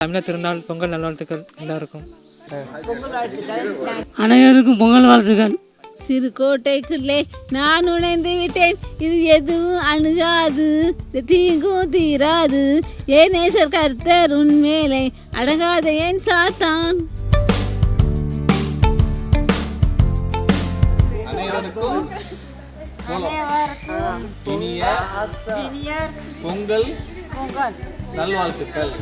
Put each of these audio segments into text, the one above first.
தமிழர் திருநாள் பொங்கல் நல்வாழ்த்துக்கள் எல்லாருக்கும். அனைவருக்கும் பொங்கல் வாழ்த்துக்கள். சிறுகோட்டைக்குள்ளே நான் நுழைந்து விட்டேன், இது எதுவும் அணுகாது, தீங்கும் தீராது, ஏன் நேசர் கர்த்தர் உன்மேலே அடங்காத ஏன் சாத்தான். பொங்கல் நல்வாழ்த்துக்கள்.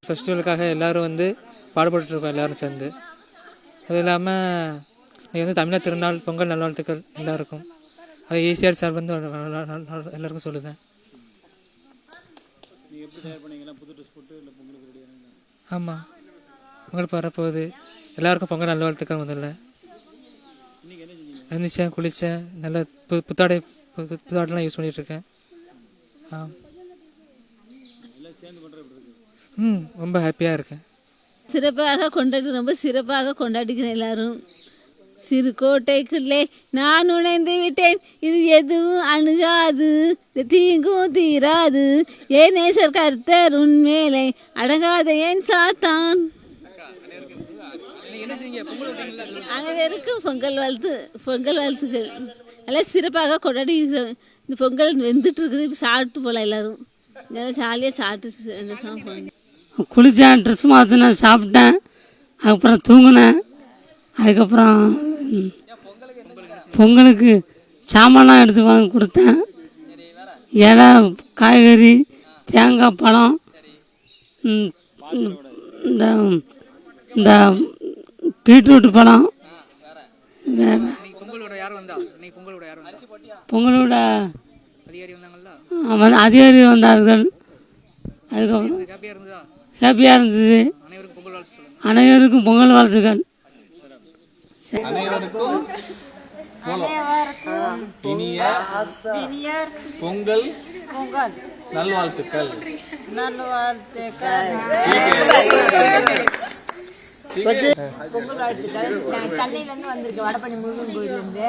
ஃபெஸ்டிவலுக்காக எல்லோரும் பாடுபட்டுருக்கோம் எல்லோரும் சேர்ந்து. அது இல்லாமல் இன்றைக்கி தமிழர் திருநாள் பொங்கல் நல்வாழ்த்துக்கள் எல்லாருக்கும். அது ஈஸியாக சார் எல்லாருக்கும் சொல்லுதேன். ஆமாம், பொங்கல் வரப்போகுது, எல்லாருக்கும் பொங்கல் நல்வாழ்த்துக்கள். முதல்ல எழுந்திரிச்சேன், குளித்தேன், நல்ல புத்தாடைலாம் யூஸ் பண்ணிகிட்ருக்கேன். ரொம்ப ஹாப்பியாக இருக்கேன். ரொம்ப சிறப்பாக கொண்டாடுகிறேன் எல்லாரும். சிறுகோட்டைக்குள்ளே நான் நுழைந்து விட்டேன், இது எதுவும் அணுகாது, தீங்கும் தீராது, ஏன் நேசர் கர்த்தர் உன்மேலே அடங்காத ஏன் சாத்தான். அனைவருக்கும் பொங்கல் வாழ்த்துக்கள். எல்லாம் சிறப்பாக கொண்டாடுகிறோம். இந்த பொங்கல் வெந்துட்டு இருக்குது, இப்போ சாப்பிட்டு போகலாம் எல்லோரும். ஜாலியாக சாப்பிட்டு குளித்தேன், ட்ரெஸ் மாற்றினேன், சாப்பிட்டேன், அதுக்கப்புறம் தூங்கினேன். அதுக்கப்புறம் பொங்கலுக்கு சாமான்லாம் எடுத்து வாங்கி கொடுத்தேன். இலை, காய்கறி, தேங்காய் பழம், இந்த இந்த பீட்ரூட் பழம், வேறு பொங்கலோட அதிகாரி வந்தார்கள். அதுக்கப்புறம் ஹாப்பியாக இருந்தது. அனைவருக்கும் பொங்கல் வாழ்த்துக்கள். பொங்கல் நல்வாழ்த்துக்கள். பொங்கல் வாழ்த்துக்கள். நான் சென்னையிலேருந்து வந்திருக்கேன், வடபழனி முருகன் கோயிலேருந்து.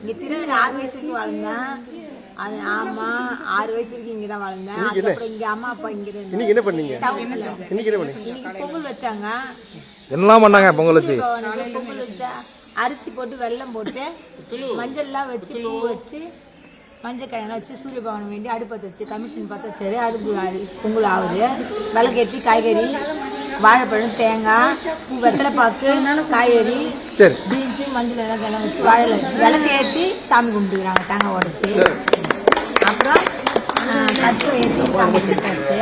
இங்கே திருவிழா 6 வயசுக்கு வாழ்ந்தேன். அது ஆமாம், 6 வயசுக்கு இங்கே தான் வாழ்ந்தேன். அதுக்கப்புறம் இங்கே அம்மா அப்பா இங்கே இன்னைக்கு என்ன பண்ணீங்க? இன்னைக்கு பொங்கல் வச்சாங்க. என்னலாம் பண்ணாங்க? பொங்கல் வச்சா அரிசி போட்டு, வெல்லம் போட்டு, மஞ்சள்லாம் வச்சு, பூ வச்சு, மஞ்சள் கிழங்கு வச்சு, சூரிய பகவான் வேண்டி அடுப்பத்தை வச்சு கமிஷன் பார்த்து வச்சாரு. அடுப்பு பொங்கல் ஆகுது. விளக்கேற்றி காய்கறி, வாழைப்பழம், தேங்காய், பூ, வெத்தலைப்பாக்கு, காய்கறி, பீன்ஸு, மஞ்சள் எல்லாம் வச்சு வாழை வச்சு விளக்கேற்றி சாமி கும்பிட்டுக்கிறாங்க, தேங்காய் உடச்சி. அப்புறம் கட்டு ஏற்றி சாமி கும்பிட்டாச்சு.